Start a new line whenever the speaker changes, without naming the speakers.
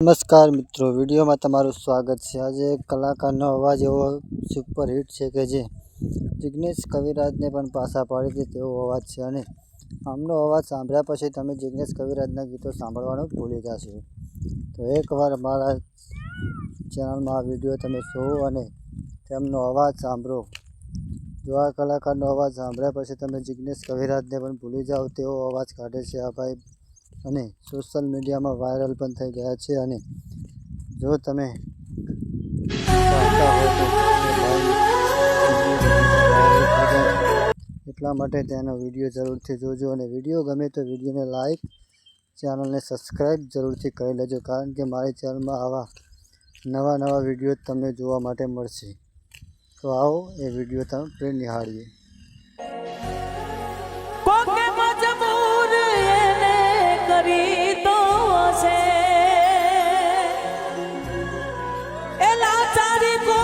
નમસ્કાર મિત્રો, વિડીયોમાં તમારું સ્વાગત છે। આજે એક કલાકારનો અવાજ એવો સુપર હિટ છે કે જે જિગ્નેશ કવિરાજને પણ પાછા પાડી દે તેવો અવાજ છે અને આમનો અવાજ સાંભળ્યા પછી તમે જિગ્નેશ કવિરાજના ગીતો સાંભળવાનું ભૂલી જશો। તો એકવાર મારા ચેનલમાં આ વિડીયો તમે જોવો અને તેમનો અવાજ સાંભળો। જો આ કલાકારનો અવાજ સાંભળ્યા પછી તમે જિગ્નેશ કવિરાજને પણ ભૂલી જાઓ તેવો અવાજ કાઢે છે આ ભાઈ અને સોશિયલ મીડિયામાં વાયરલ પણ થઈ ગયા છે। અને જો તમે ચાહતા હો તો એટલા માટે તેનો વિડીયો જરૂરથી જોજો અને વિડીયો ગમે તો વિડીયોને લાઈક, ચેનલને સબસ્ક્રાઈબ જરૂરથી કરી લેજો, કારણ કે મારી ચેનલમાં આવા નવા વિડીયો તમને જોવા માટે મળશે। તો આવો એ વિડીયો તમે નિહાળીએ।
કરી તો છે એલા ચારી કો